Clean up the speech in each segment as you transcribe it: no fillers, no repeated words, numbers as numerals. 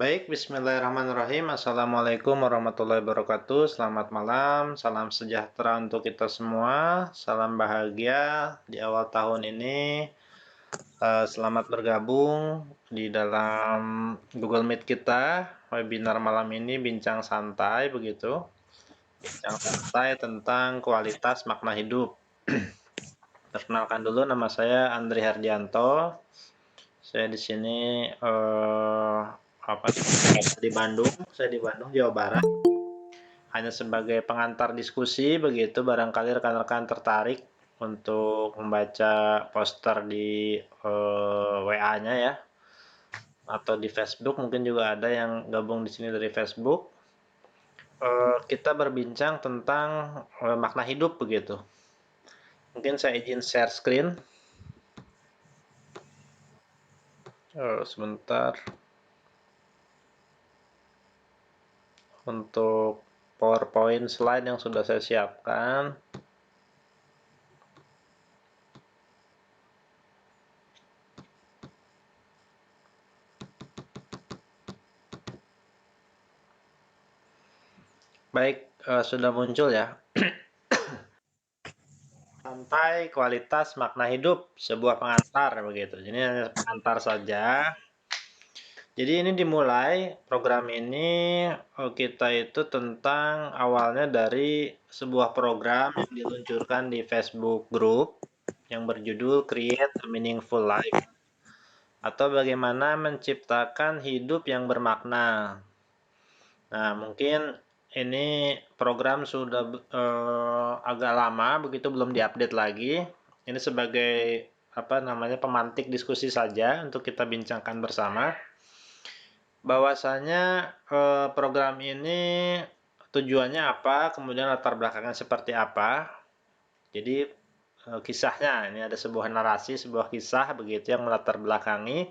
Baik, bismillahirrahmanirrahim. Assalamualaikum warahmatullahi wabarakatuh. Selamat malam, salam sejahtera untuk kita semua. Salam bahagia di awal tahun ini. Selamat bergabung di dalam Google Meet kita. Webinar malam ini bincang santai begitu. Bincang santai tentang kualitas makna hidup. Perkenalkan dulu, nama saya Andri Hardianto. Saya di sini di Bandung. Saya di Bandung, Jawa Barat. Hanya sebagai pengantar diskusi begitu, barangkali rekan-rekan tertarik untuk membaca poster di WA-nya ya, atau di Facebook. Mungkin juga ada yang gabung di sini dari Facebook. Kita berbincang tentang makna hidup begitu. Mungkin saya izin share screen. Sebentar. Untuk PowerPoint slide yang sudah saya siapkan. Baik, sudah muncul ya. Santai, kualitas, makna hidup, sebuah pengantar begitu. Jadi hanya pengantar saja. Jadi ini dimulai program ini kita itu tentang awalnya dari sebuah program yang diluncurkan di Facebook Group yang berjudul Create a Meaningful Life atau bagaimana menciptakan hidup yang bermakna. Nah, mungkin ini program sudah agak lama begitu, belum diupdate lagi. Ini sebagai pemantik diskusi saja untuk kita bincangkan bersama. Bahwasanya program ini tujuannya apa, kemudian latar belakangnya seperti apa. Jadi kisahnya, ini ada sebuah narasi, sebuah kisah begitu yang melatar belakangi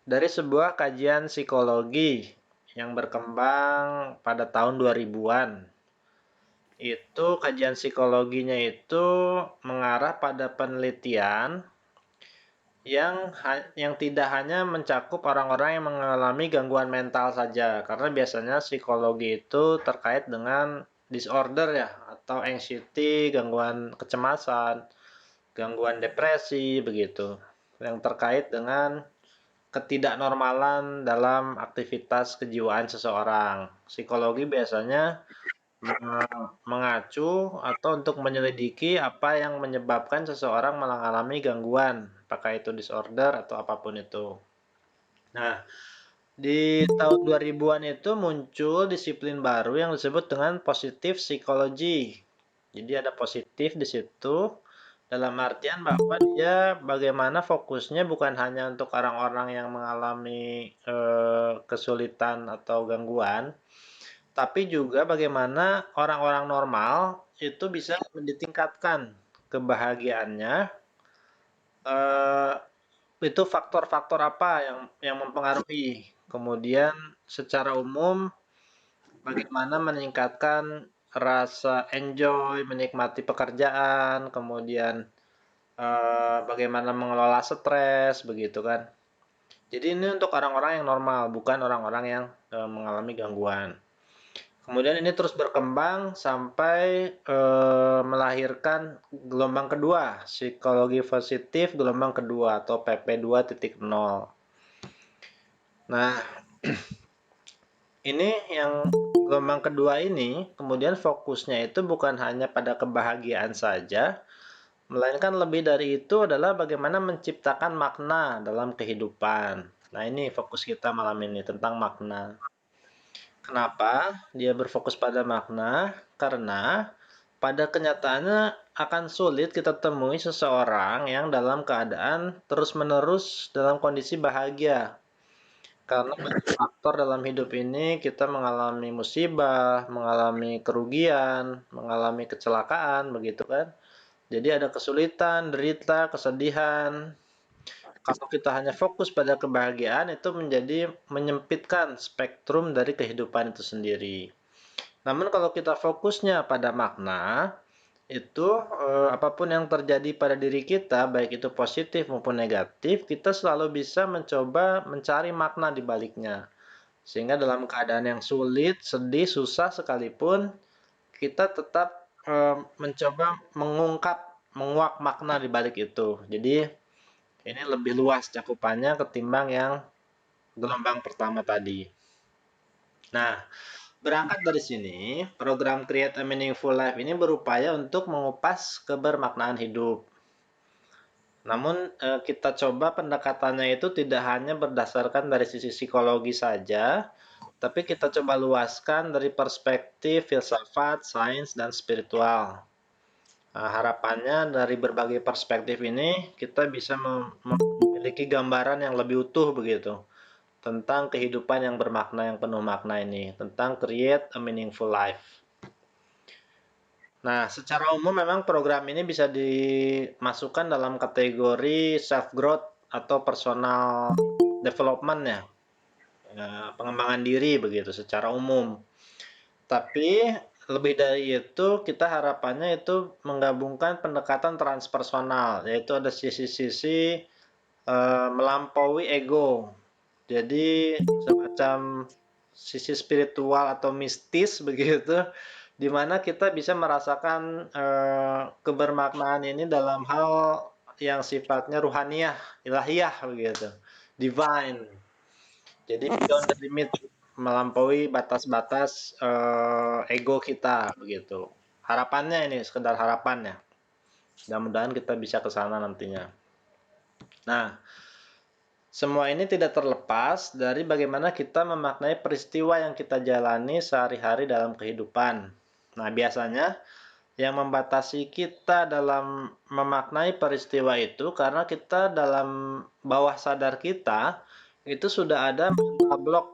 dari sebuah kajian psikologi yang berkembang pada tahun 2000-an. Itu kajian psikologinya itu mengarah pada penelitian yang tidak hanya mencakup orang-orang yang mengalami gangguan mental saja, karena biasanya psikologi itu terkait dengan disorder ya, atau anxiety, gangguan kecemasan, gangguan depresi begitu, yang terkait dengan ketidaknormalan dalam aktivitas kejiwaan seseorang. Psikologi biasanya mengacu atau untuk menyelidiki apa yang menyebabkan seseorang mengalami gangguan, apakah itu disorder atau apapun itu. Nah, di tahun 2000-an itu muncul disiplin baru yang disebut dengan positive psychology. Jadi ada positif di situ dalam artian bahwa dia bagaimana fokusnya bukan hanya untuk orang-orang yang mengalami kesulitan atau gangguan, tapi juga bagaimana orang-orang normal itu bisa ditingkatkan kebahagiaannya. Itu faktor-faktor apa yang mempengaruhi. Kemudian secara umum bagaimana meningkatkan rasa enjoy, menikmati pekerjaan, kemudian bagaimana mengelola stres, begitu kan. Jadi ini untuk orang-orang yang normal, bukan orang-orang yang mengalami gangguan. Kemudian ini terus berkembang sampai melahirkan gelombang kedua, psikologi positif gelombang kedua atau PP 2.0. Nah, ini yang gelombang kedua ini kemudian fokusnya itu bukan hanya pada kebahagiaan saja, melainkan lebih dari itu adalah bagaimana menciptakan makna dalam kehidupan. Nah, ini fokus kita malam ini tentang makna. Kenapa dia berfokus pada makna? Karena pada kenyataannya akan sulit kita temui seseorang yang dalam keadaan terus-menerus dalam kondisi bahagia. Karena banyak faktor dalam hidup ini kita mengalami musibah, mengalami kerugian, mengalami kecelakaan, begitu kan? Jadi ada kesulitan, derita, kesedihan. Kalau kita hanya fokus pada kebahagiaan, itu menjadi menyempitkan spektrum dari kehidupan itu sendiri. Namun kalau kita fokusnya pada makna, itu apapun yang terjadi pada diri kita, baik itu positif maupun negatif, kita selalu bisa mencoba mencari makna di baliknya. Sehingga dalam keadaan yang sulit, sedih, susah sekalipun, kita tetap mencoba menguak makna di balik itu. Jadi ini lebih luas cakupannya ketimbang yang gelombang pertama tadi. Nah, berangkat dari sini, program Create a Meaningful Life ini berupaya untuk mengupas kebermaknaan hidup. Namun kita coba pendekatannya itu tidak hanya berdasarkan dari sisi psikologi saja, tapi kita coba luaskan dari perspektif filsafat, sains, dan spiritual. Nah, harapannya dari berbagai perspektif ini kita bisa memiliki gambaran yang lebih utuh begitu tentang kehidupan yang bermakna, yang penuh makna ini, tentang create a meaningful life. Nah, secara umum memang program ini bisa dimasukkan dalam kategori self growth atau personal development ya, pengembangan diri begitu secara umum. Tapi lebih dari itu, kita harapannya itu menggabungkan pendekatan transpersonal, yaitu ada sisi-sisi melampaui ego. Jadi semacam sisi spiritual atau mistis begitu, di mana kita bisa merasakan kebermaknaan ini dalam hal yang sifatnya ruhaniah, ilahiyah begitu, divine. Jadi beyond the limit, melampaui batas-batas ego kita begitu. Harapannya ini sekedar harapannya. Mudah-mudahan kita bisa ke sana nantinya. Nah, semua ini tidak terlepas dari bagaimana kita memaknai peristiwa yang kita jalani sehari-hari dalam kehidupan. Nah, biasanya yang membatasi kita dalam memaknai peristiwa itu karena kita dalam bawah sadar kita itu sudah ada mental block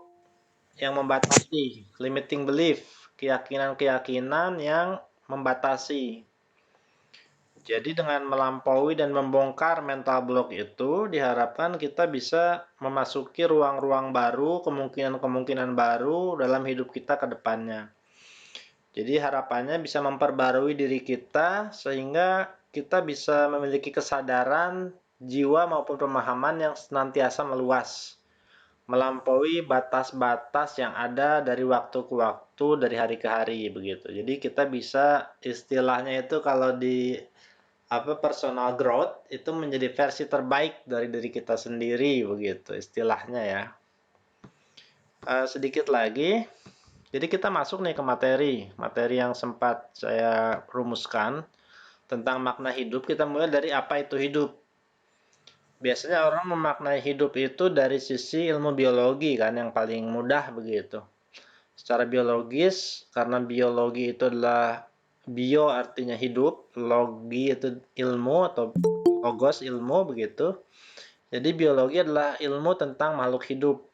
yang membatasi, limiting belief, keyakinan-keyakinan yang membatasi. Jadi dengan melampaui dan membongkar mental block itu, diharapkan kita bisa memasuki ruang-ruang baru, kemungkinan-kemungkinan baru dalam hidup kita ke depannya. Jadi harapannya bisa memperbarui diri kita sehingga kita bisa memiliki kesadaran jiwa maupun pemahaman yang senantiasa meluas, melampaui batas-batas yang ada dari waktu ke waktu, dari hari ke hari begitu. Jadi kita bisa istilahnya itu kalau di personal growth itu menjadi versi terbaik dari diri kita sendiri begitu istilahnya ya. Sedikit lagi, jadi kita masuk nih ke materi yang sempat saya rumuskan tentang makna hidup. Kita mulai dari apa itu hidup. Biasanya orang memaknai hidup itu dari sisi ilmu biologi kan yang paling mudah begitu. Secara biologis, karena biologi itu adalah bio artinya hidup, logi itu ilmu atau logos ilmu begitu. Jadi biologi adalah ilmu tentang makhluk hidup.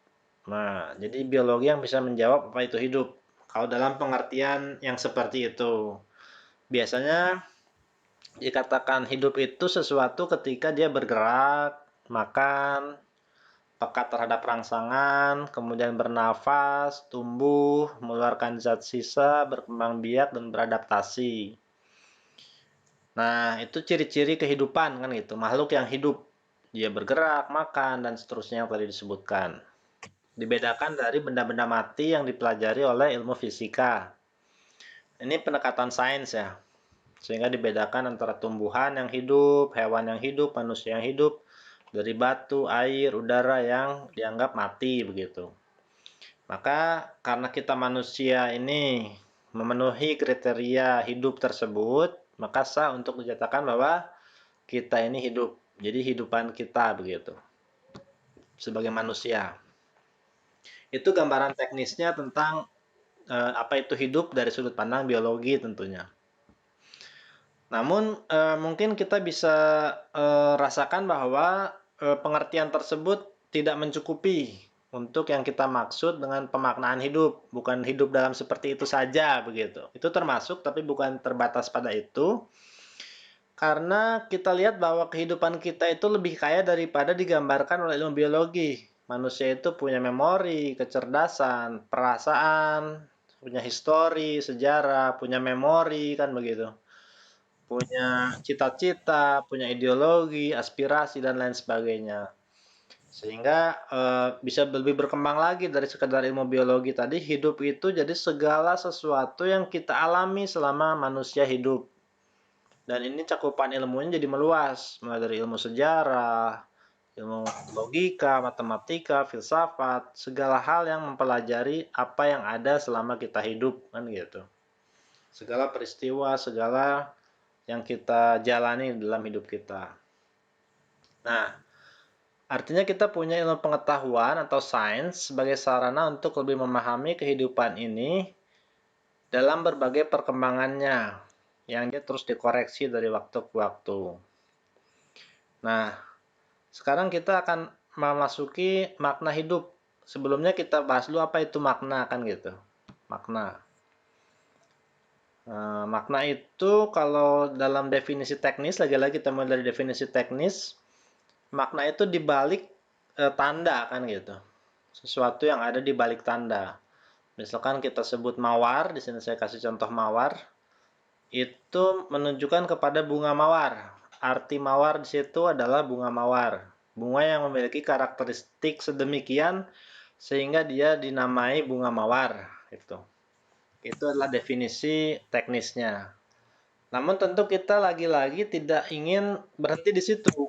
Nah, jadi biologi yang bisa menjawab apa itu hidup. Kalau dalam pengertian yang seperti itu. Biasanya dikatakan hidup itu sesuatu ketika dia bergerak, makan, peka terhadap rangsangan, kemudian bernafas, tumbuh, mengeluarkan zat sisa, berkembang biak, dan beradaptasi. Nah, itu ciri-ciri kehidupan kan gitu, makhluk yang hidup. Dia bergerak, makan, dan seterusnya yang tadi disebutkan. Dibedakan dari benda-benda mati yang dipelajari oleh ilmu fisika. Ini pendekatan sains ya, sehingga dibedakan antara tumbuhan yang hidup, hewan yang hidup, manusia yang hidup, dari batu, air, udara yang dianggap mati begitu. Maka karena kita manusia ini memenuhi kriteria hidup tersebut, maka sah untuk dinyatakan bahwa kita ini hidup. Jadi hidupan kita begitu sebagai manusia. Itu gambaran teknisnya tentang apa itu hidup dari sudut pandang biologi tentunya. Namun mungkin kita bisa rasakan bahwa pengertian tersebut tidak mencukupi untuk yang kita maksud dengan pemaknaan hidup. Bukan hidup dalam seperti itu saja begitu. Itu termasuk tapi bukan terbatas pada itu. Karena kita lihat bahwa kehidupan kita itu lebih kaya daripada digambarkan oleh ilmu biologi. Manusia itu punya memori, kecerdasan, perasaan, punya histori, sejarah, punya memori kan begitu. Punya cita-cita, punya ideologi, aspirasi dan lain sebagainya. Sehingga bisa lebih berkembang lagi dari sekedar ilmu biologi tadi, hidup itu jadi segala sesuatu yang kita alami selama manusia hidup. Dan ini cakupan ilmunya jadi meluas, mulai dari ilmu sejarah, ilmu logika, matematika, filsafat, segala hal yang mempelajari apa yang ada selama kita hidup, kan gitu. Segala peristiwa, segala yang kita jalani dalam hidup kita. Nah, artinya kita punya ilmu pengetahuan atau sains sebagai sarana untuk lebih memahami kehidupan ini dalam berbagai perkembangannya yang dia terus dikoreksi dari waktu ke waktu. Nah, sekarang kita akan memasuki makna hidup. Sebelumnya kita bahas dulu apa itu makna kan gitu. Makna. Makna itu kalau dalam definisi teknis, lagi-lagi kita mulai dari definisi teknis, makna itu dibalik tanda kan gitu. Sesuatu yang ada di balik tanda. Misalkan kita sebut mawar, di sini saya kasih contoh mawar, itu menunjukkan kepada bunga mawar. Arti mawar di situ adalah bunga mawar. Bunga yang memiliki karakteristik sedemikian sehingga dia dinamai bunga mawar. Itu adalah definisi teknisnya. Namun tentu kita lagi-lagi tidak ingin berhenti di situ.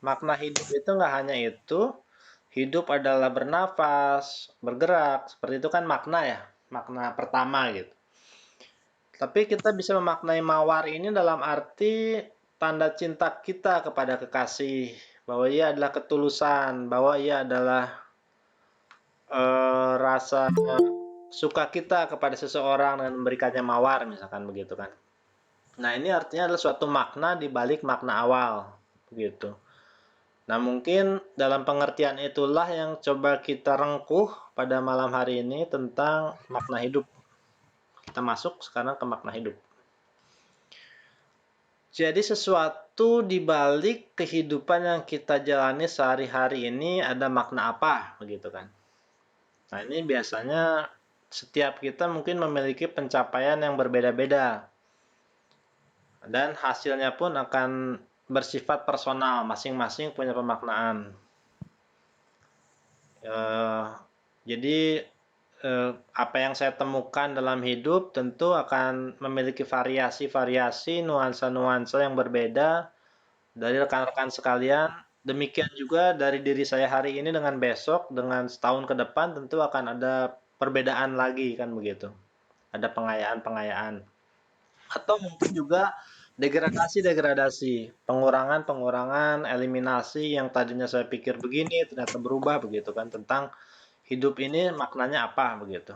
Makna hidup itu nggak hanya itu. Hidup adalah bernafas, bergerak. Seperti itu kan makna ya. Makna pertama gitu. Tapi kita bisa memaknai mawar ini dalam arti tanda cinta kita kepada kekasih. Bahwa ia adalah ketulusan. Bahwa ia adalah rasa suka kita kepada seseorang dengan memberikannya mawar. Misalkan begitu kan. Nah, ini artinya adalah suatu makna di balik makna awal. Begitu. Nah, mungkin dalam pengertian itulah yang coba kita rengkuh pada malam hari ini tentang makna hidup. Kita masuk sekarang ke makna hidup. Jadi sesuatu di balik kehidupan yang kita jalani sehari-hari ini ada makna apa, begitu kan? Nah, ini biasanya setiap kita mungkin memiliki pencapaian yang berbeda-beda. Dan hasilnya pun akan bersifat personal, masing-masing punya pemaknaan. Jadi apa yang saya temukan dalam hidup tentu akan memiliki variasi-variasi, nuansa-nuansa yang berbeda dari rekan-rekan sekalian. Demikian juga dari diri saya hari ini dengan besok, dengan setahun ke depan tentu akan ada perbedaan lagi kan begitu. Ada pengayaan-pengayaan. Atau mungkin juga degradasi-degradasi, pengurangan-pengurangan, eliminasi yang tadinya saya pikir begini ternyata berubah begitu kan tentang hidup ini maknanya apa begitu.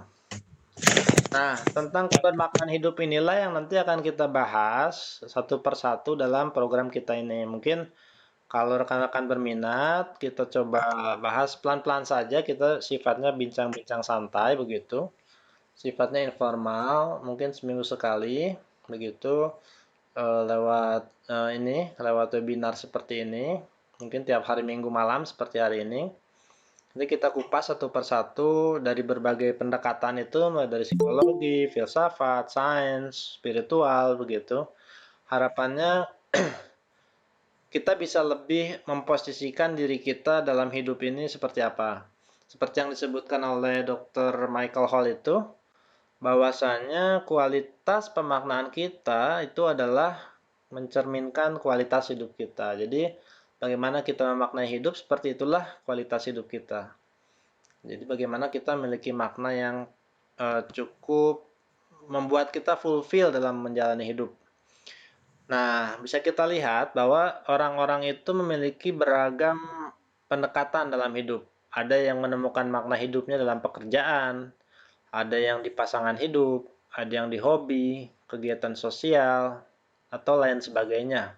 Nah, tentang kebermaknaan hidup inilah yang nanti akan kita bahas satu persatu dalam program kita ini. Mungkin kalau rekan-rekan berminat, kita coba bahas pelan-pelan saja. Kita sifatnya bincang-bincang santai begitu. Sifatnya informal, mungkin seminggu sekali begitu lewat lewat webinar seperti ini. Mungkin tiap hari Minggu malam seperti hari ini. Jadi kita kupas satu persatu dari berbagai pendekatan itu, mulai dari psikologi, filsafat, sains, spiritual, begitu. Harapannya kita bisa lebih memposisikan diri kita dalam hidup ini seperti apa. Seperti yang disebutkan oleh Dr. Michael Hall itu, bahwasanya kualitas pemaknaan kita itu adalah mencerminkan kualitas hidup kita. Jadi, bagaimana kita memaknai hidup, seperti itulah kualitas hidup kita. Jadi bagaimana kita memiliki makna yang cukup membuat kita fulfill dalam menjalani hidup. Nah, bisa kita lihat bahwa orang-orang itu memiliki beragam pendekatan dalam hidup. Ada yang menemukan makna hidupnya dalam pekerjaan, ada yang di pasangan hidup, ada yang di hobi, kegiatan sosial, atau lain sebagainya.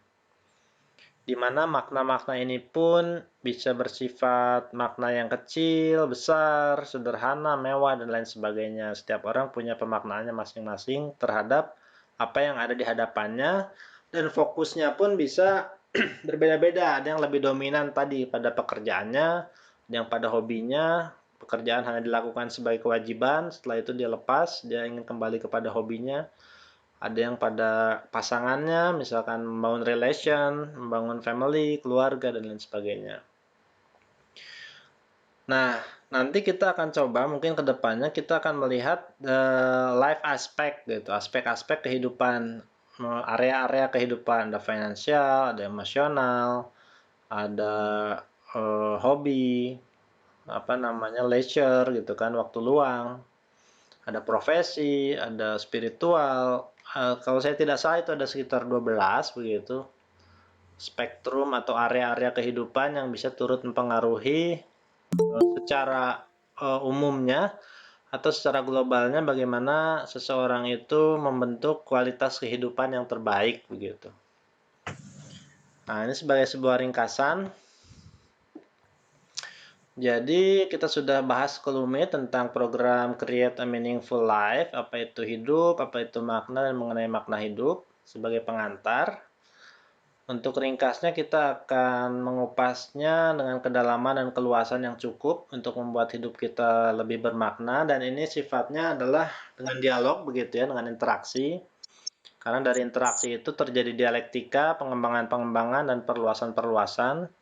Di mana makna-makna ini pun bisa bersifat makna yang kecil, besar, sederhana, mewah, dan lain sebagainya. Setiap orang punya pemaknaannya masing-masing terhadap apa yang ada di hadapannya, dan fokusnya pun bisa berbeda-beda. Ada yang lebih dominan tadi pada pekerjaannya, ada yang pada hobinya. Pekerjaan hanya dilakukan sebagai kewajiban, setelah itu dia lepas, dia ingin kembali kepada hobinya. Ada yang pada pasangannya, misalkan membangun relation, membangun family, keluarga, dan lain sebagainya. Nah, nanti kita akan coba mungkin ke depannya kita akan melihat life aspek gitu, aspek-aspek kehidupan, area-area kehidupan, ada finansial, ada emosional, ada hobi, apa namanya, leisure gitu kan, waktu luang, ada profesi, ada spiritual. Kalau saya tidak salah itu ada sekitar 12 begitu, spektrum atau area-area kehidupan yang bisa turut mempengaruhi secara umumnya atau secara globalnya bagaimana seseorang itu membentuk kualitas kehidupan yang terbaik begitu. Nah, ini sebagai sebuah ringkasan. Jadi kita sudah bahas sekelumit tentang program Create a Meaningful Life, apa itu hidup, apa itu makna, dan mengenai makna hidup sebagai pengantar. Untuk ringkasnya kita akan mengupasnya dengan kedalaman dan keluasan yang cukup untuk membuat hidup kita lebih bermakna, dan ini sifatnya adalah dengan dialog begitu ya, dengan interaksi. Karena dari interaksi itu terjadi dialektika, pengembangan-pengembangan, dan perluasan-perluasan.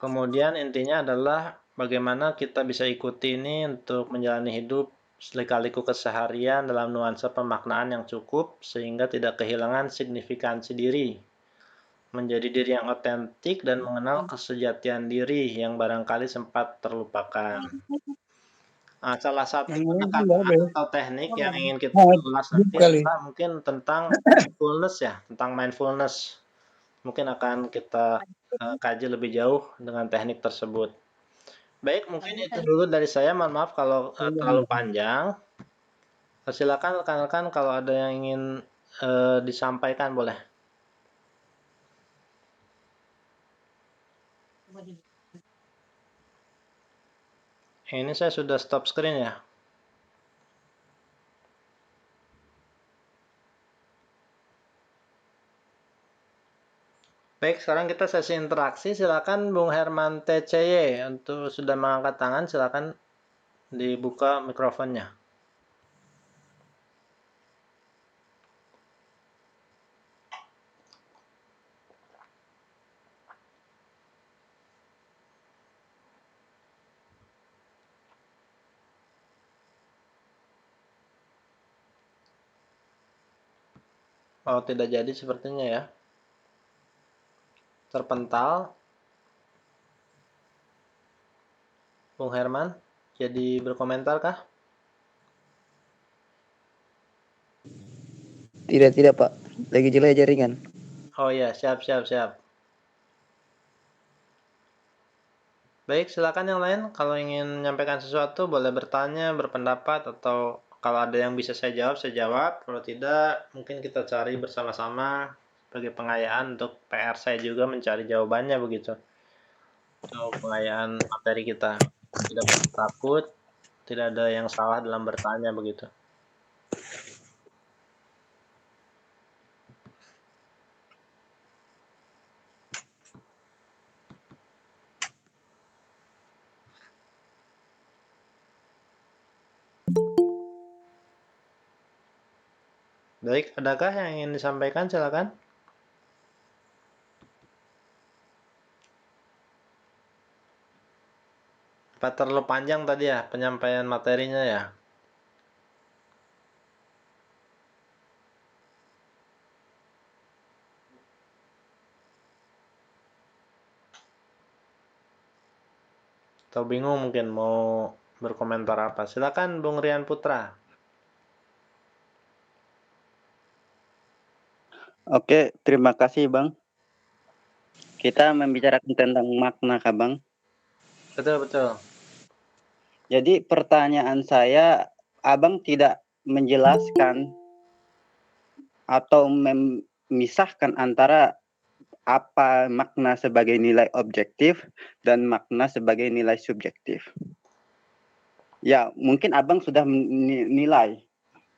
Kemudian intinya adalah bagaimana kita bisa ikuti ini untuk menjalani hidup lika-liku keseharian dalam nuansa pemaknaan yang cukup sehingga tidak kehilangan signifikansi diri. Menjadi diri yang otentik dan mengenal kesejatian diri yang barangkali sempat terlupakan. Nah, salah satu Yang lain juga pendekatan ada. atau teknik yang ingin kita Oh, ulas deep nanti kali. adalah mungkin tentang mindfulness ya, tentang mindfulness. Mungkin akan kita kaji lebih jauh dengan teknik tersebut. Baik, mungkin itu dulu dari saya. Mohon maaf kalau terlalu panjang. Silakan rekan-rekan kalau ada yang ingin disampaikan boleh. Ini saya sudah stop screen ya. Baik, sekarang kita sesi interaksi. Silakan Bung Herman TCY untuk sudah mengangkat tangan. Silakan dibuka mikrofonnya. Oh, tidak jadi sepertinya ya. Terpental. Bung Herman, jadi berkomentar kah? Tidak Pak, lagi jelek jaringan. Oh ya, siap, siap, siap. Baik, silakan yang lain. Kalau ingin menyampaikan sesuatu, boleh bertanya, berpendapat, atau kalau ada yang bisa saya jawab, saya jawab. Kalau tidak, mungkin kita cari bersama-sama sebagai pengayaan untuk PR saya juga mencari jawabannya begitu. Untuk pengayaan materi kita. Tidak perlu takut, tidak ada yang salah dalam bertanya begitu. Baik, adakah yang ingin disampaikan? Silakan. Apa terlalu panjang tadi ya penyampaian materinya ya? Atau bingung mungkin mau berkomentar apa? Silakan Bung Rian Putra. Oke, terima kasih Bang. Kita membicarakan tentang makna Kak Bang. Betul, betul. Jadi pertanyaan saya, Abang tidak menjelaskan atau memisahkan antara apa makna sebagai nilai objektif dan makna sebagai nilai subjektif. Ya, mungkin Abang sudah menilai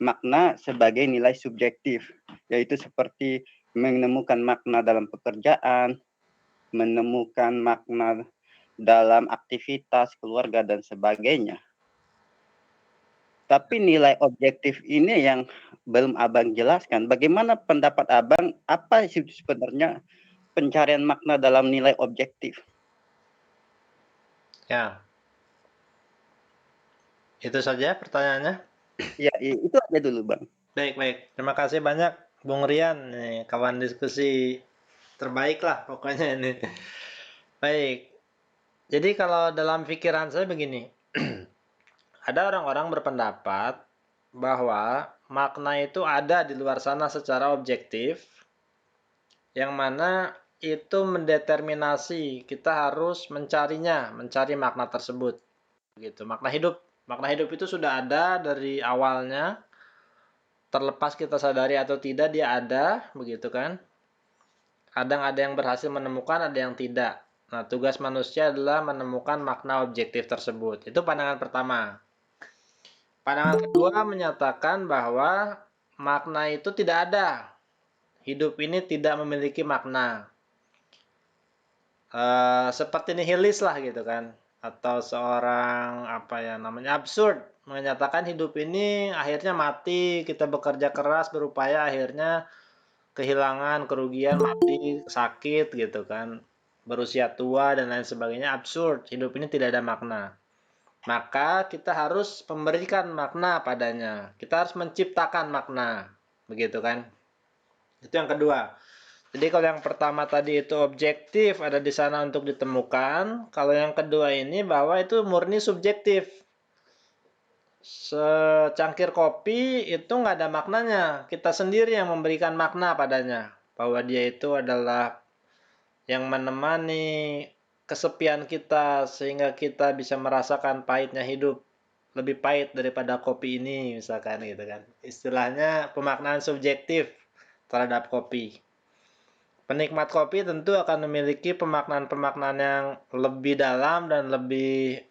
makna sebagai nilai subjektif, yaitu seperti menemukan makna dalam pekerjaan, menemukan makna dalam aktivitas keluarga dan sebagainya. Tapi nilai objektif ini yang belum Abang jelaskan. Bagaimana pendapat Abang, apa sih sebenarnya pencarian makna dalam nilai objektif? Ya. Itu saja pertanyaannya. Ya, itu aja dulu, Bang. Baik, baik. Terima kasih banyak, Bung Rian. Nih, kawan diskusi terbaik lah pokoknya ini. Baik. Jadi kalau dalam pikiran saya begini, ada orang-orang berpendapat bahwa makna itu ada di luar sana secara objektif, yang mana itu mendeterminasi kita harus mencarinya, mencari makna tersebut. Begitu. Makna hidup itu sudah ada dari awalnya, terlepas kita sadari atau tidak dia ada, begitu kan? Kadang ada yang berhasil menemukan, ada yang tidak. Nah, tugas manusia adalah menemukan makna objektif tersebut. Itu pandangan pertama. Pandangan kedua menyatakan bahwa makna itu tidak ada. Hidup ini tidak memiliki makna. Seperti nihilis lah gitu kan. Atau seorang apa ya namanya absurd menyatakan hidup ini akhirnya mati, kita bekerja keras berupaya akhirnya kehilangan, kerugian, mati, sakit gitu kan. Berusia tua dan lain sebagainya absurd. Hidup ini tidak ada makna. Maka kita harus memberikan makna padanya. Kita harus menciptakan makna. Begitu kan? Itu yang kedua. Jadi kalau yang pertama tadi itu objektif ada di sana untuk ditemukan. Kalau yang kedua ini bahwa itu murni subjektif. Secangkir kopi itu nggak ada maknanya. Kita sendiri yang memberikan makna padanya. Bahwa dia itu adalah yang menemani kesepian kita sehingga kita bisa merasakan pahitnya hidup. Lebih pahit daripada kopi ini misalkan gitu kan. Istilahnya pemaknaan subjektif terhadap kopi. Penikmat kopi tentu akan memiliki pemaknaan-pemaknaan yang lebih dalam dan lebih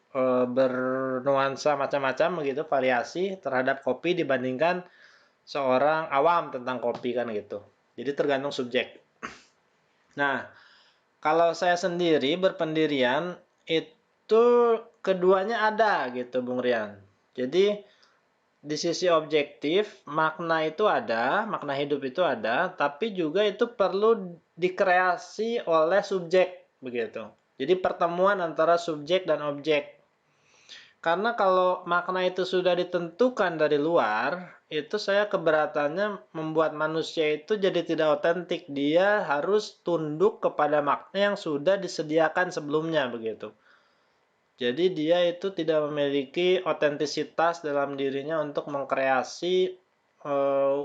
bernuansa macam-macam begitu, variasi terhadap kopi dibandingkan seorang awam tentang kopi kan gitu. Jadi tergantung subjek. Nah, kalau saya sendiri berpendirian itu keduanya ada gitu Bung Rian. Jadi di sisi objektif, makna itu ada, makna hidup itu ada, tapi juga itu perlu dikreasi oleh subjek, begitu. Jadi pertemuan antara subjek dan objek. Karena kalau makna itu sudah ditentukan dari luar, itu saya keberatannya membuat manusia itu jadi tidak otentik. Dia harus tunduk kepada makna yang sudah disediakan sebelumnya, begitu. Jadi dia itu tidak memiliki otentisitas dalam dirinya untuk mengkreasi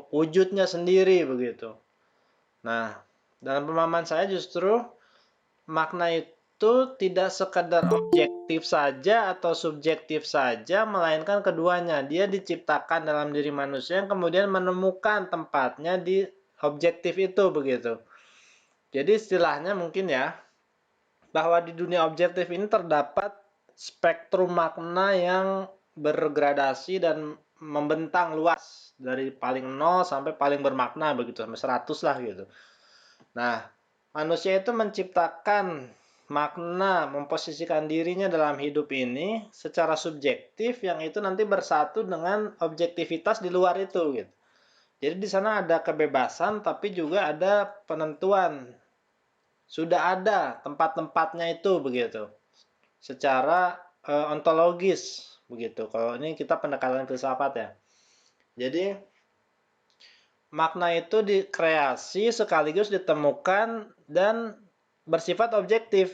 wujudnya sendiri begitu. Nah, dalam pemahaman saya justru makna itu tidak sekedar objektif saja atau subjektif saja, melainkan keduanya. Dia diciptakan dalam diri manusia yang kemudian menemukan tempatnya di objektif itu begitu. Jadi istilahnya mungkin ya, bahwa di dunia objektif ini terdapat spektrum makna yang bergradasi dan membentang luas dari paling nol sampai paling bermakna begitu sampai 100 lah gitu. Nah, manusia itu menciptakan makna, memposisikan dirinya dalam hidup ini secara subjektif yang itu nanti bersatu dengan objektivitas di luar itu gitu. Jadi di sana ada kebebasan tapi juga ada penentuan. Sudah ada tempat-tempatnya itu begitu. Secara ontologis begitu. Kalau ini kita pendekatan filsafat ya. Jadi makna itu dikreasi sekaligus ditemukan dan bersifat objektif.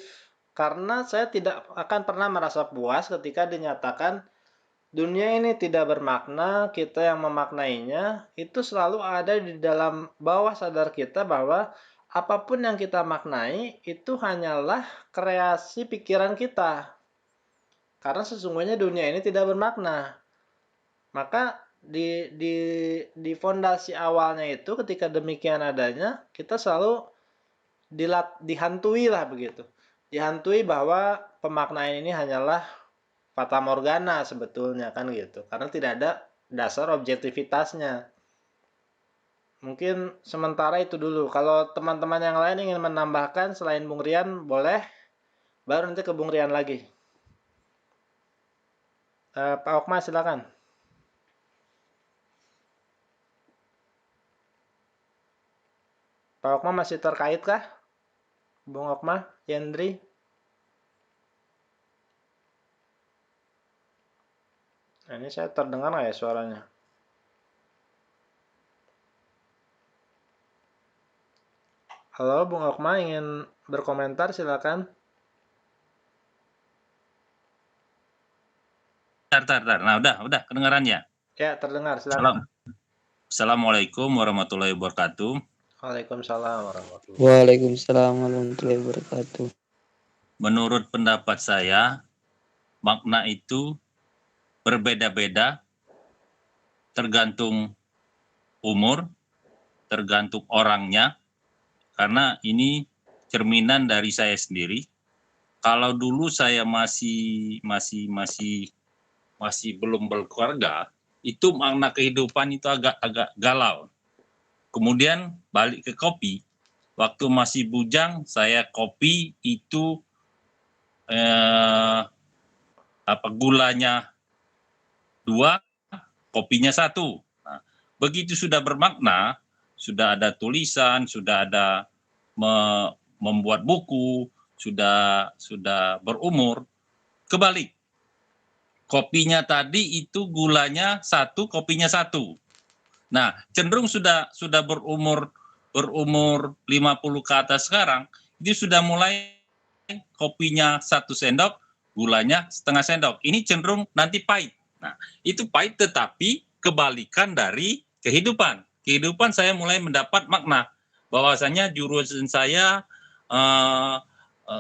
Karena saya tidak akan pernah merasa puas ketika dinyatakan dunia ini tidak bermakna, kita yang memaknainya, itu selalu ada di dalam bawah sadar kita bahwa apapun yang kita maknai itu hanyalah kreasi pikiran kita. Karena sesungguhnya dunia ini tidak bermakna. Maka di fondasi awalnya itu ketika demikian adanya, kita selalu dihantui lah begitu. Dihantui bahwa pemaknaan ini hanyalah fata morgana sebetulnya kan gitu. Karena tidak ada dasar objektivitasnya. Mungkin sementara itu dulu. Kalau teman-teman yang lain ingin menambahkan selain Bung Rian, boleh. Baru nanti ke Bung Rian lagi. Pak Okma silakan. Pak Okma masih terkait kah? Bung Okma, Yendri. Ini saya terdengar nggak ya suaranya? Halo, Bung Okma ingin berkomentar, silakan. Tar. Nah, udah kedengaran ya? Ya, terdengar, silakan. Assalamualaikum warahmatullahi wabarakatuh. Waalaikumsalam warahmatullahi wabarakatuh. Waalaikumsalam warahmatullahi wabarakatuh. Menurut pendapat saya, makna itu berbeda-beda tergantung umur, tergantung orangnya, karena ini cerminan dari saya sendiri. Kalau dulu saya masih belum berkeluarga, itu makna kehidupan itu agak galau. Kemudian balik ke kopi, waktu masih bujang saya kopi itu gulanya 2, kopinya 1. Nah, begitu sudah bermakna, sudah ada tulisan, sudah ada membuat buku, sudah berumur, kebalik. Kopinya tadi itu gulanya 1, kopinya 1. Nah, cenderung sudah berumur 50 ke atas sekarang, itu sudah mulai kopinya 1 sendok, gulanya setengah sendok. Ini cenderung nanti pahit. Nah, itu pahit tetapi kebalikan dari kehidupan. Kehidupan saya mulai mendapat makna bahwasanya jurusan saya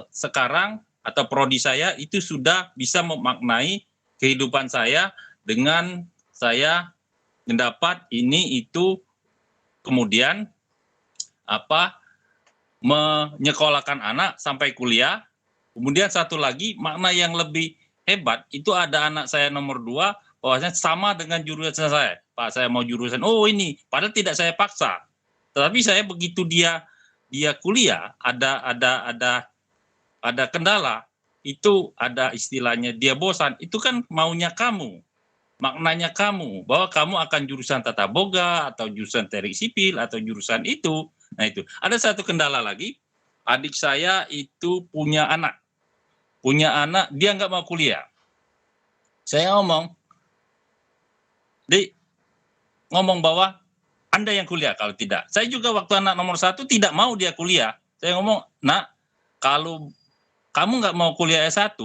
sekarang atau prodi saya itu sudah bisa memaknai kehidupan saya dengan saya mendapat ini itu, kemudian menyekolahkan anak sampai kuliah. Kemudian satu lagi makna yang lebih hebat itu ada anak saya nomor 2, bahwasanya sama dengan jurusan saya. Pak, saya mau jurusan ini, padahal tidak saya paksa. Tetapi saya begitu dia kuliah ada kendala, itu ada istilahnya dia bosan, itu kan maunya kamu, maknanya kamu, bahwa kamu akan jurusan tata boga atau jurusan teknik sipil atau jurusan itu. Nah, itu ada satu kendala lagi, adik saya itu punya anak dia nggak mau kuliah. Saya ngomong bahwa Anda yang kuliah kalau tidak. Saya juga waktu anak nomor 1 tidak mau dia kuliah. Saya ngomong, nak, kalau kamu nggak mau kuliah S1,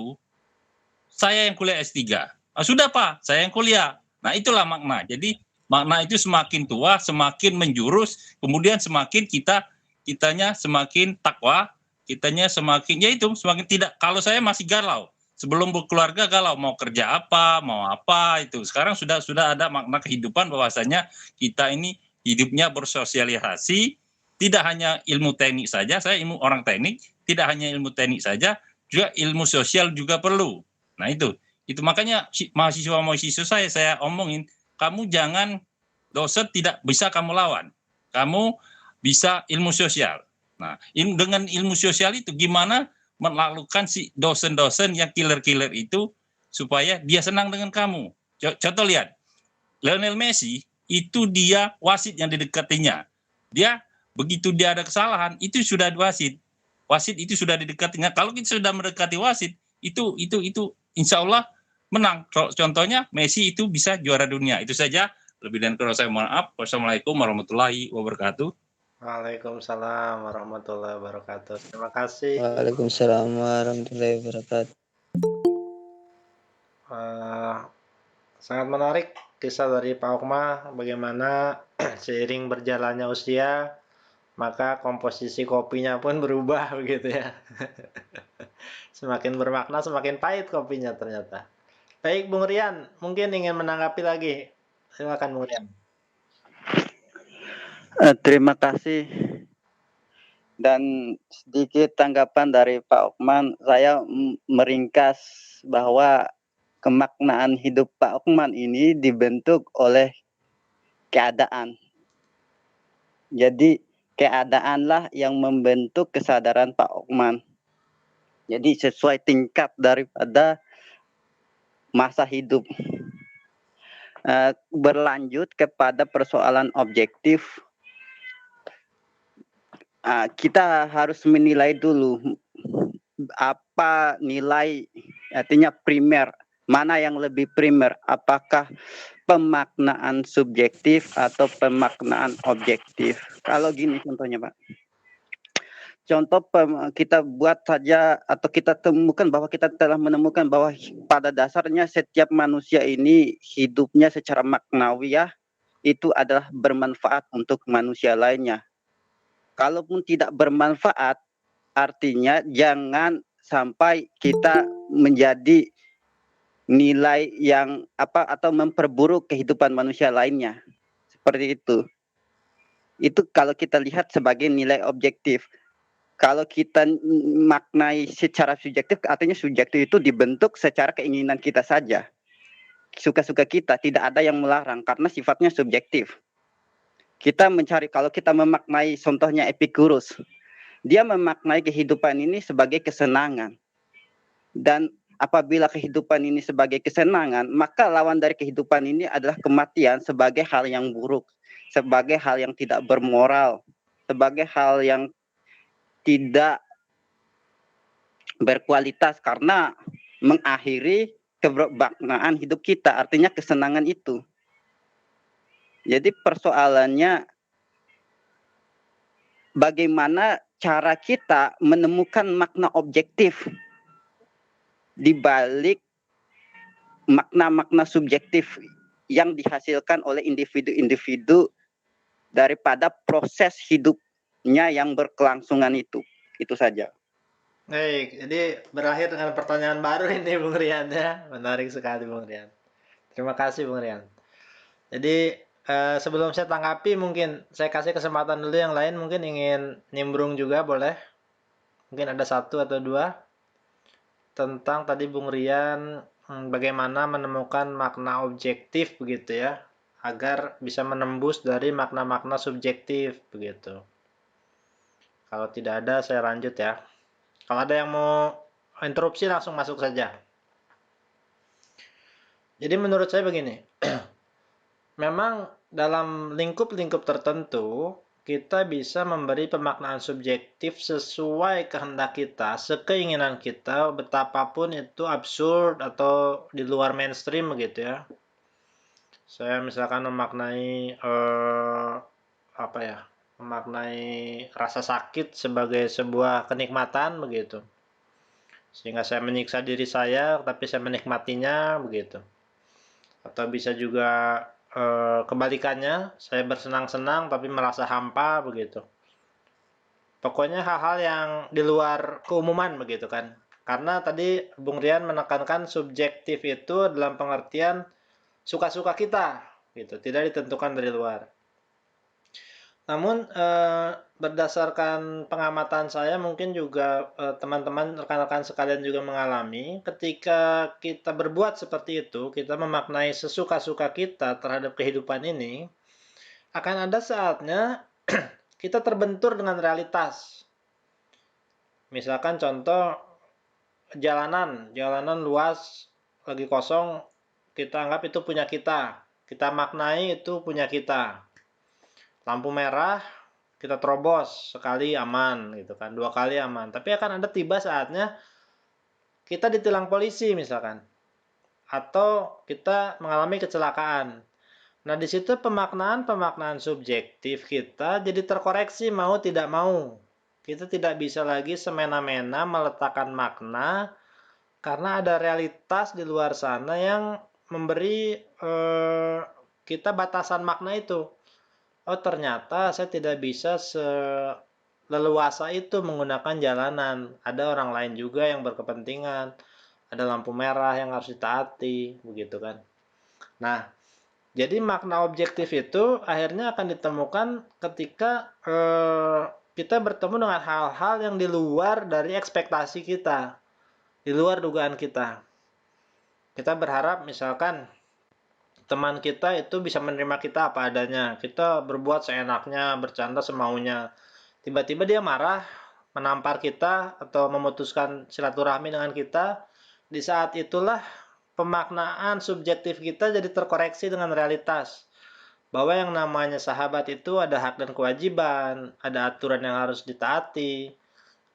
saya yang kuliah S3. Sudah Pak, saya yang kuliah. Nah, itulah makna. Jadi makna itu semakin tua, semakin menjurus, kemudian semakin kitanya semakin takwa, kitanya semakin semakin tidak. Kalau saya masih galau, sebelum berkeluarga galau mau kerja apa, mau apa itu. Sekarang sudah ada makna kehidupan bahwasanya kita ini hidupnya bersosialisasi, tidak hanya ilmu teknik saja, saya ilmu orang teknik, tidak hanya ilmu teknik saja, juga ilmu sosial juga perlu. Nah, itu makanya mahasiswa saya omongin, kamu jangan dosen tidak bisa kamu lawan. Kamu bisa ilmu sosial. Nah, dengan ilmu sosial itu gimana menaklukkan si dosen-dosen yang killer-killer itu supaya dia senang dengan kamu. Contoh lihat, Lionel Messi itu dia wasit yang didekatinya. Dia begitu dia ada kesalahan itu sudah wasit. Wasit itu sudah didekatinya. Kalau kita sudah mendekati wasit itu insya Allah menang. Contohnya Messi itu bisa juara dunia. Itu saja. Lebih dan kurang saya mohon maaf. Wassalamualaikum warahmatullahi wabarakatuh. Waalaikumsalam warahmatullahi wabarakatuh. Terima kasih. Waalaikumsalam warahmatullahi wabarakatuh. Sangat menarik kisah dari Pak Okma, bagaimana seiring berjalannya usia, maka komposisi kopinya pun berubah begitu ya. Semakin bermakna, semakin pahit kopinya ternyata. Baik, Bung Rian, mungkin ingin menanggapi lagi. Silakan, Bung Rian. Terima kasih. Dan sedikit tanggapan dari Pak Okman, saya meringkas bahwa kemaknaan hidup Pak Okman ini dibentuk oleh keadaan. Jadi keadaanlah yang membentuk kesadaran Pak Okman. Jadi sesuai tingkat daripada masa hidup. Berlanjut kepada persoalan objektif, kita harus menilai dulu apa nilai, artinya primer, Mana yang lebih primer? Apakah pemaknaan subjektif atau pemaknaan objektif? Kalau gini contohnya, Pak. Contoh kita buat saja atau kita temukan bahwa kita telah menemukan bahwa pada dasarnya setiap manusia ini hidupnya secara maknawiah itu adalah bermanfaat untuk manusia lainnya. Kalaupun tidak bermanfaat, artinya jangan sampai kita menjadi nilai yang atau memperburuk kehidupan manusia lainnya. Seperti itu. Itu kalau kita lihat sebagai nilai objektif. Kalau kita maknai secara subjektif, artinya subjektif itu dibentuk secara keinginan kita saja. Suka-suka kita, tidak ada yang melarang karena sifatnya subjektif. Kita mencari, kalau kita memaknai contohnya Epicurus, dia memaknai kehidupan ini sebagai kesenangan. Dan apabila kehidupan ini sebagai kesenangan, maka lawan dari kehidupan ini adalah kematian sebagai hal yang buruk, sebagai hal yang tidak bermoral, sebagai hal yang tidak berkualitas karena mengakhiri kebermaknaan hidup kita, artinya kesenangan itu. Jadi persoalannya bagaimana cara kita menemukan makna objektif di balik makna-makna subjektif yang dihasilkan oleh individu-individu daripada proses hidupnya yang berkelangsungan itu. Itu saja. Baik, jadi berakhir dengan pertanyaan baru ini Bung Rian ya. Menarik sekali Bung Rian. Terima kasih Bung Rian. Jadi sebelum saya tanggapi mungkin saya kasih kesempatan dulu yang lain mungkin ingin nimbrung juga boleh. Mungkin ada satu atau dua tentang tadi Bung Rian bagaimana menemukan makna objektif begitu ya agar bisa menembus dari makna-makna subjektif begitu. Kalau tidak ada saya lanjut ya. Kalau ada yang mau interupsi langsung masuk saja. Jadi menurut saya begini, memang dalam lingkup-lingkup tertentu kita bisa memberi pemaknaan subjektif sesuai kehendak kita, sekeinginan kita, betapapun itu absurd atau di luar mainstream begitu ya. Saya misalkan memaknai memaknai rasa sakit sebagai sebuah kenikmatan begitu. Sehingga saya menyiksa diri saya, tapi saya menikmatinya begitu. Atau bisa juga kebalikannya, saya bersenang-senang tapi merasa hampa begitu. Pokoknya hal-hal yang di luar keumuman begitu kan. Karena tadi Bung Rian menekankan subjektif itu dalam pengertian suka-suka kita gitu, tidak ditentukan dari luar. Namun berdasarkan pengamatan saya mungkin juga teman-teman rekan-rekan sekalian juga mengalami ketika kita berbuat seperti itu, kita memaknai sesuka-suka kita terhadap kehidupan ini, akan ada saatnya kita terbentur dengan realitas. Misalkan contoh jalanan luas lagi kosong, kita anggap itu punya kita maknai itu punya kita. Lampu merah kita terobos, sekali aman gitu kan, 2 kali aman. Tapi akan ada tiba saatnya kita ditilang polisi misalkan, atau kita mengalami kecelakaan. Nah di situ pemaknaan subjektif kita jadi terkoreksi mau tidak mau. Kita tidak bisa lagi semena-mena meletakkan makna karena ada realitas di luar sana yang memberi kita batasan makna itu. Oh ternyata saya tidak bisa seleluasa itu menggunakan jalanan. Ada orang lain juga yang berkepentingan. Ada lampu merah yang harus ditaati, begitu kan. Nah, jadi makna objektif itu akhirnya akan ditemukan ketika kita bertemu dengan hal-hal yang di luar dari ekspektasi kita. Di luar dugaan kita. Kita berharap misalkan teman kita itu bisa menerima kita apa adanya. Kita berbuat seenaknya, bercanda semaunya. Tiba-tiba dia marah, menampar kita, atau memutuskan silaturahmi dengan kita. Di saat itulah pemaknaan subjektif kita jadi terkoreksi dengan realitas. Bahwa yang namanya sahabat itu ada hak dan kewajiban, ada aturan yang harus ditaati,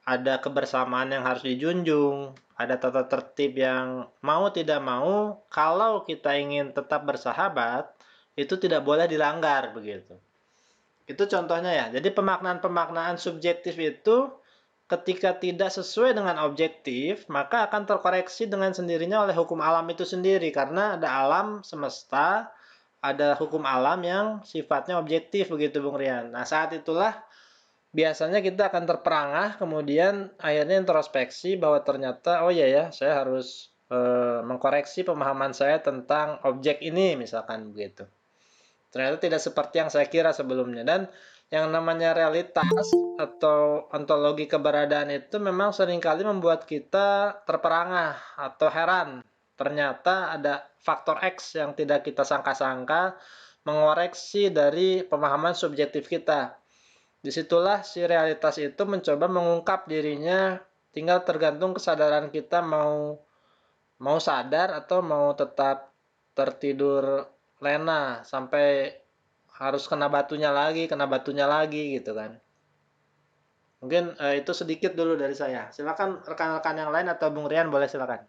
ada kebersamaan yang harus dijunjung, ada tata tertib yang mau tidak mau, kalau kita ingin tetap bersahabat, itu tidak boleh dilanggar begitu. Itu contohnya ya. Jadi pemaknaan-pemaknaan subjektif itu ketika tidak sesuai dengan objektif, maka akan terkoreksi dengan sendirinya oleh hukum alam itu sendiri karena ada alam semesta, ada hukum alam yang sifatnya objektif begitu Bung Rian. Nah, saat itulah biasanya kita akan terperangah, kemudian akhirnya introspeksi bahwa ternyata oh iya ya, saya harus mengkoreksi pemahaman saya tentang objek ini misalkan begitu. Ternyata tidak seperti yang saya kira sebelumnya. Dan yang namanya realitas atau ontologi keberadaan itu memang seringkali membuat kita terperangah atau heran. Ternyata ada faktor X yang tidak kita sangka-sangka mengoreksi dari pemahaman subjektif kita. Disitulah si realitas itu mencoba mengungkap dirinya, tinggal tergantung kesadaran kita mau sadar atau mau tetap tertidur lena sampai harus kena batunya lagi gitu kan. Mungkin itu sedikit dulu dari saya. Silakan rekan-rekan yang lain atau Bung Rian boleh silakan.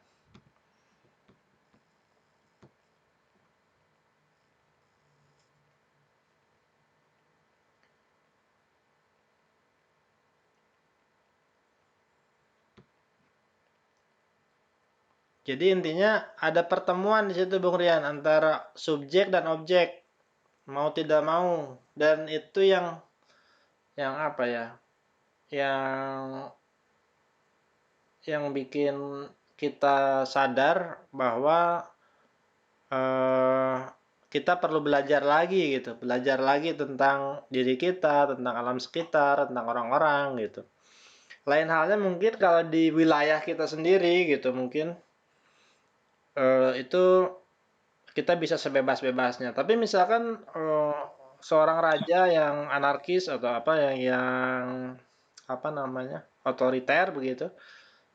Jadi intinya ada pertemuan di situ Bung Rian antara subjek dan objek mau tidak mau, dan itu yang apa ya? Yang bikin kita sadar bahwa kita perlu belajar lagi gitu, belajar lagi tentang diri kita, tentang alam sekitar, tentang orang-orang gitu. Lain halnya mungkin kalau di wilayah kita sendiri gitu, mungkin itu kita bisa sebebas-bebasnya. Tapi misalkan seorang raja yang anarkis atau apa yang apa namanya otoriter begitu,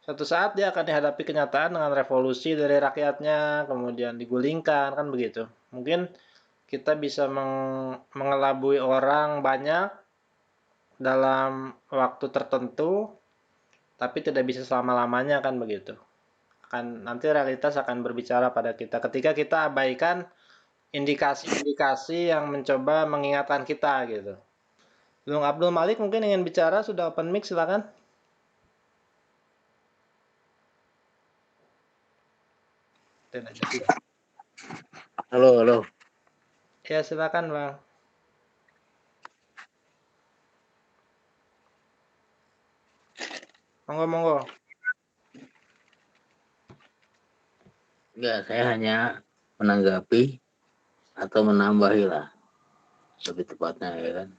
suatu saat dia akan dihadapi kenyataan dengan revolusi dari rakyatnya, kemudian digulingkan kan begitu. Mungkin kita bisa mengelabui orang banyak dalam waktu tertentu, tapi tidak bisa selama-lamanya kan begitu. Nanti realitas akan berbicara pada kita ketika kita abaikan indikasi-indikasi yang mencoba mengingatkan kita gitu. Bung Abdul Malik mungkin ingin bicara, sudah open mic silakan. Tidak jadi. Halo. Ya silakan Bang. Monggo. Enggak, saya hanya menanggapi atau menambahi lah, lebih tepatnya ya kan,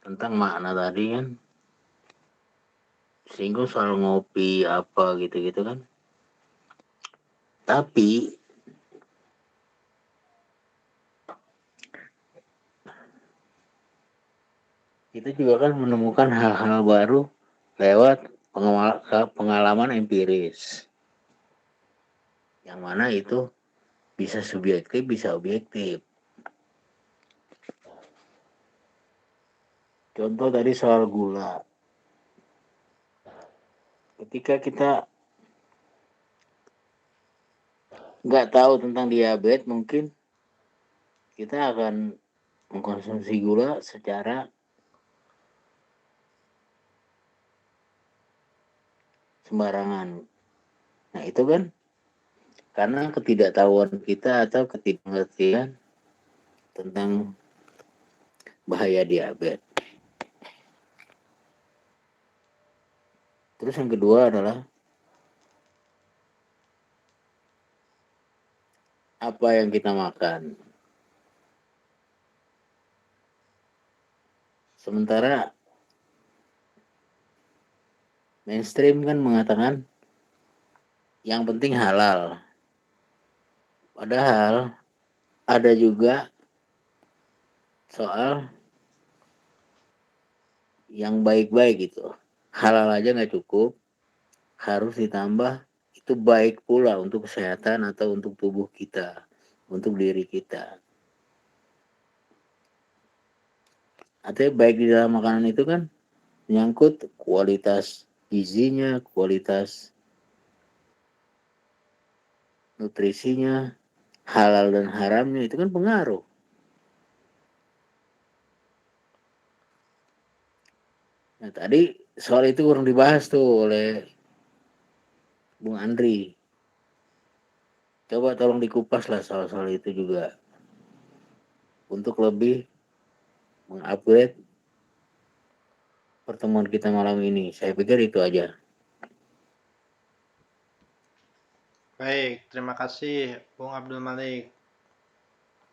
tentang makna tadi kan, singgung soal ngopi apa gitu-gitu kan. Tapi kita juga kan menemukan hal-hal baru lewat pengalaman empiris, yang mana itu bisa subjektif, bisa objektif. Contoh tadi soal gula. Ketika kita nggak tahu tentang diabetes, mungkin kita akan mengkonsumsi gula secara sembarangan. Nah itu kan karena ketidaktahuan kita atau ketidakmengertian tentang bahaya diabetes. Terus yang kedua adalah apa yang kita makan. Sementara mainstream kan mengatakan yang penting halal. Padahal ada juga soal yang baik-baik gitu. Halal aja nggak cukup, harus ditambah itu baik pula untuk kesehatan atau untuk tubuh kita, untuk diri kita. Artinya baik di dalam makanan itu kan Menyangkut kualitas gizinya, kualitas nutrisinya, halal dan haramnya, itu kan pengaruh. Nah, tadi soal itu kurang dibahas tuh oleh Bung Andri. Coba tolong dikupas lah soal-soal itu juga. Untuk lebih mengupgrade pertemuan kita malam ini. Saya pikir itu aja. Baik, terima kasih Bung Abdul Malik.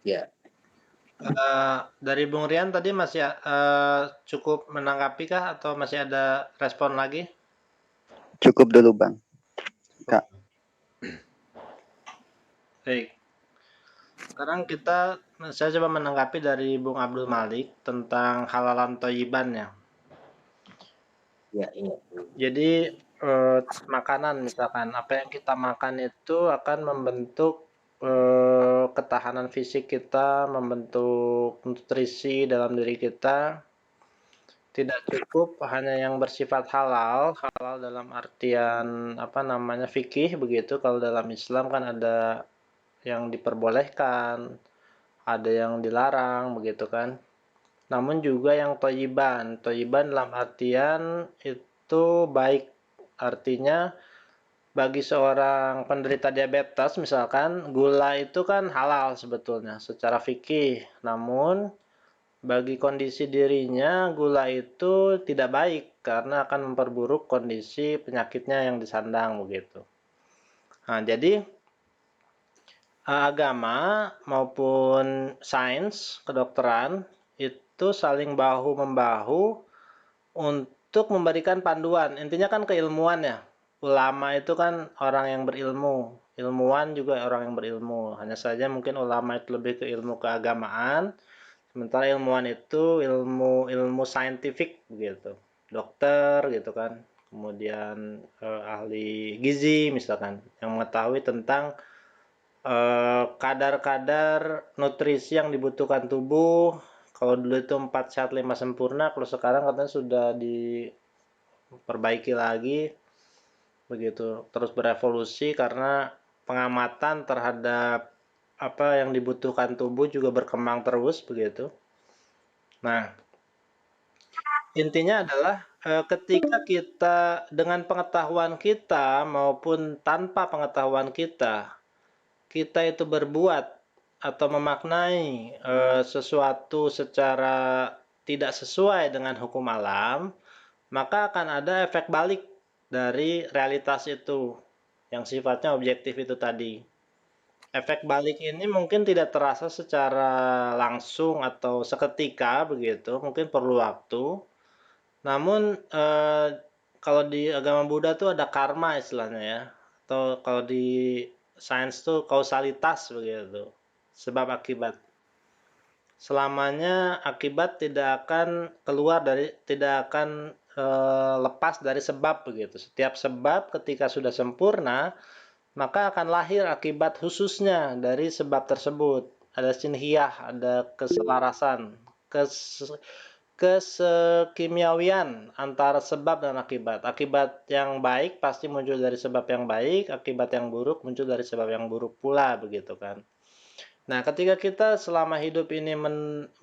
Ya, Dari Bung Rian tadi masih cukup menanggapi kah atau masih ada respon lagi? Cukup dulu Bang. Kak. Baik. Sekarang saya coba menanggapi dari Bung Abdul Malik tentang halalan toyiban ya. ya. Jadi makanan misalkan apa yang kita makan itu akan membentuk ketahanan fisik kita, membentuk nutrisi dalam diri kita. Tidak cukup hanya yang bersifat halal dalam artian apa namanya fikih begitu. Kalau dalam Islam kan ada yang diperbolehkan, ada yang dilarang begitu kan. Namun juga yang toyiban. Toyiban dalam artian itu baik. Artinya bagi seorang penderita diabetes misalkan gula itu kan halal sebetulnya secara fikih. Namun bagi kondisi dirinya gula itu tidak baik karena akan memperburuk kondisi penyakitnya yang disandang begitu. Nah, jadi agama maupun sains kedokteran itu saling bahu-membahu untuk memberikan panduan. Intinya kan keilmuan ya. Ulama itu kan orang yang berilmu, ilmuwan juga orang yang berilmu. Hanya saja mungkin ulama itu lebih ke ilmu keagamaan, sementara ilmuwan itu ilmu saintifik begitu. Dokter gitu kan. Kemudian ahli gizi misalkan yang mengetahui tentang kadar-kadar nutrisi yang dibutuhkan tubuh. Kalau dulu itu 4 sehat 5 sempurna, kalau sekarang katanya sudah diperbaiki lagi begitu. Terus berevolusi karena pengamatan terhadap apa yang dibutuhkan tubuh juga berkembang terus begitu. Nah, intinya adalah ketika kita dengan pengetahuan kita maupun tanpa pengetahuan kita itu berbuat atau memaknai sesuatu secara tidak sesuai dengan hukum alam, maka akan ada efek balik dari realitas itu yang sifatnya objektif itu tadi. Efek balik ini mungkin tidak terasa secara langsung atau seketika begitu, mungkin perlu waktu. Namun kalau di agama Buddha tuh ada karma istilahnya ya, atau kalau di sains tuh kausalitas begitu, sebab akibat. Selamanya akibat tidak akan lepas dari sebab begitu. Setiap sebab ketika sudah sempurna, maka akan lahir akibat khususnya dari sebab tersebut. Ada sinhiyah, ada keselarasan, kesekimiawian antara sebab dan akibat. Akibat yang baik pasti muncul dari sebab yang baik, akibat yang buruk muncul dari sebab yang buruk pula begitu kan. Nah, ketika kita selama hidup ini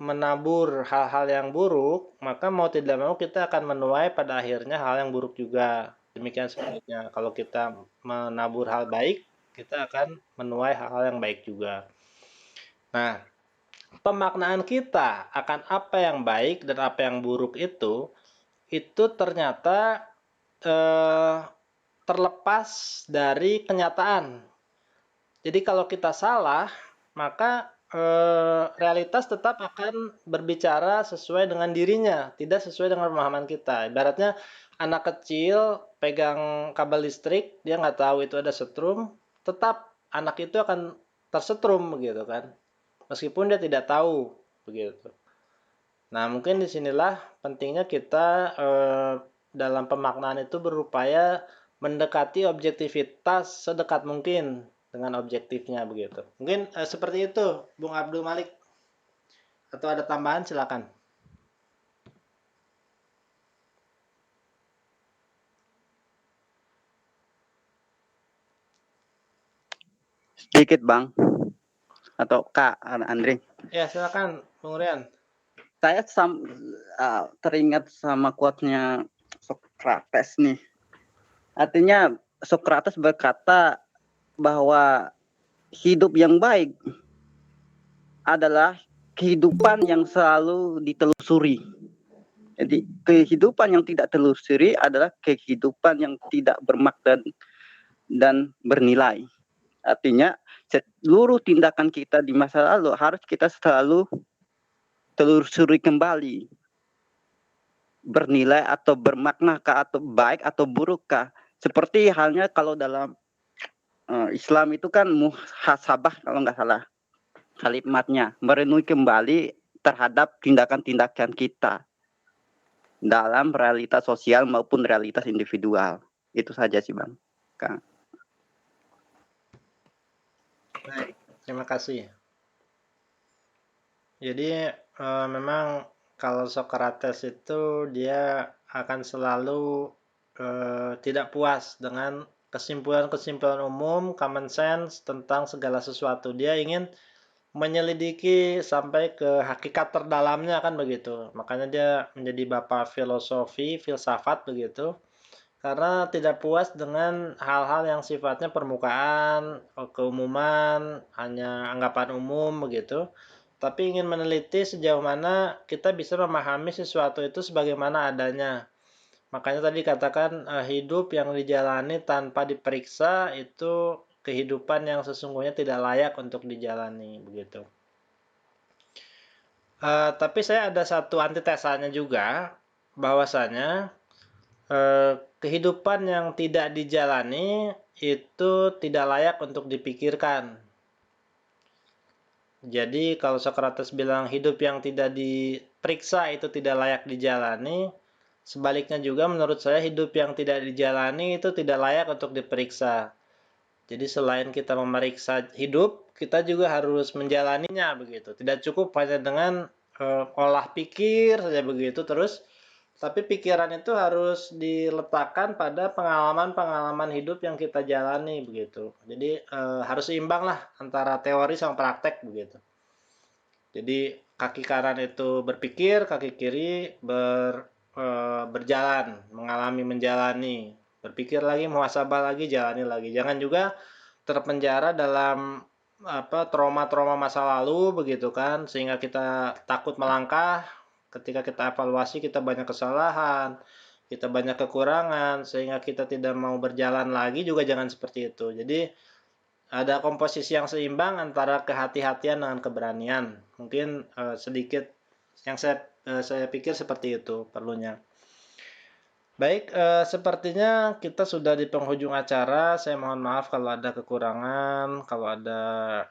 menabur hal-hal yang buruk, maka mau tidak mau kita akan menuai pada akhirnya hal yang buruk juga. Demikian sebaliknya, kalau kita menabur hal baik, kita akan menuai hal-hal yang baik juga. Nah, pemaknaan kita akan apa yang baik dan apa yang buruk itu ternyata terlepas dari kenyataan. Jadi kalau kita salah, maka realitas tetap akan berbicara sesuai dengan dirinya, tidak sesuai dengan pemahaman kita. Ibaratnya anak kecil pegang kabel listrik, dia nggak tahu itu ada setrum, tetap anak itu akan tersetrum begitu kan, meskipun dia tidak tahu begitu. Nah, mungkin disinilah pentingnya kita dalam pemaknaan itu berupaya mendekati objektivitas sedekat mungkin dengan objektifnya begitu. Mungkin seperti itu, Bung Abdul Malik. Atau ada tambahan silakan. sedikit Bang atau Kak Andre. Ya, silakan Bung Rian. Saya teringat sama quote-nya Socrates nih. Artinya Socrates berkata bahwa hidup yang baik adalah kehidupan yang selalu ditelusuri. Jadi kehidupan yang tidak telusuri adalah kehidupan yang tidak bermakna dan bernilai. Artinya seluruh tindakan kita di masa lalu harus kita selalu telusuri kembali. Bernilai atau bermaknakah atau baik atau burukkah. Seperti halnya kalau dalam Islam itu kan muhasabah kalau nggak salah kalimatnya, merenungi kembali terhadap tindakan-tindakan kita dalam realitas sosial maupun realitas individual. Itu saja sih Bang. Kang. Baik, terima kasih. Jadi memang kalau Socrates itu dia akan selalu tidak puas dengan kesimpulan-kesimpulan umum, common sense tentang segala sesuatu. Dia ingin menyelidiki sampai ke hakikat terdalamnya kan begitu. Makanya dia menjadi bapak filosofi, filsafat begitu. Karena tidak puas dengan hal-hal yang sifatnya permukaan, keumuman, hanya anggapan umum begitu. Tapi ingin meneliti sejauh mana kita bisa memahami sesuatu itu sebagaimana adanya. Makanya tadi katakan hidup yang dijalani tanpa diperiksa itu kehidupan yang sesungguhnya tidak layak untuk dijalani begitu. Tapi saya ada satu antitesanya juga, bahwasanya kehidupan yang tidak dijalani itu tidak layak untuk dipikirkan. Jadi kalau Socrates bilang hidup yang tidak diperiksa itu tidak layak dijalani, sebaliknya juga menurut saya hidup yang tidak dijalani itu tidak layak untuk diperiksa. Jadi selain kita memeriksa hidup, kita juga harus menjalaninya begitu. Tidak cukup hanya dengan olah pikir saja begitu terus, tapi pikiran itu harus diletakkan pada pengalaman-pengalaman hidup yang kita jalani begitu. Jadi harus seimbang lah antara teori sama praktek begitu. Jadi kaki kanan itu berpikir, kaki kiri berjalan, menjalani. Berpikir lagi, muhasabah lagi, jalani lagi. Jangan juga terpenjara dalam trauma-trauma masa lalu begitu kan, sehingga kita takut melangkah. Ketika kita evaluasi kita banyak kesalahan, kita banyak kekurangan, sehingga kita tidak mau berjalan lagi, juga jangan seperti itu. Jadi ada komposisi yang seimbang antara kehati-hatian dengan keberanian. Mungkin sedikit yang saya pikir seperti itu perlunya. Baik, sepertinya kita sudah di penghujung acara. Saya mohon maaf kalau ada kekurangan, kalau ada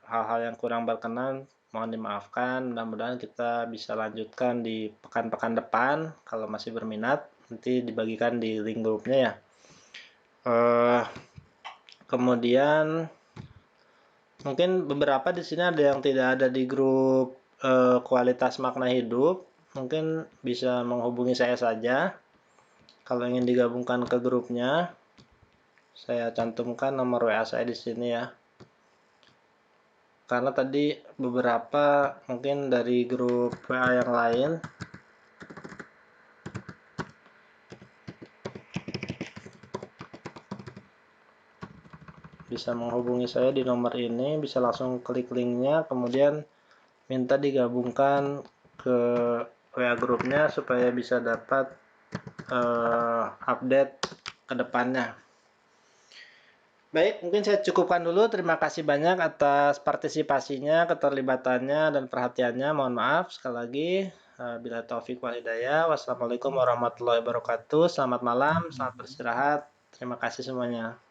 hal-hal yang kurang berkenan, mohon dimaafkan. Mudah-mudahan kita bisa lanjutkan di pekan-pekan depan. Kalau masih berminat, nanti dibagikan di link grupnya ya. Kemudian mungkin beberapa di sini ada yang tidak ada di grup kualitas makna hidup. Mungkin bisa menghubungi saya saja. Kalau ingin digabungkan ke grupnya, saya cantumkan nomor WA saya di sini ya. Karena tadi beberapa mungkin dari grup WA yang lain bisa menghubungi saya di nomor ini, bisa langsung klik linknya, kemudian minta digabungkan ke WA grupnya supaya bisa dapat update ke depannya. Baik, mungkin saya cukupkan dulu. Terima kasih banyak atas partisipasinya, keterlibatannya, dan perhatiannya. Mohon maaf sekali lagi. Bila taufik wal hidayah. Wassalamualaikum warahmatullahi wabarakatuh. Selamat malam, selamat beristirahat. Terima kasih semuanya.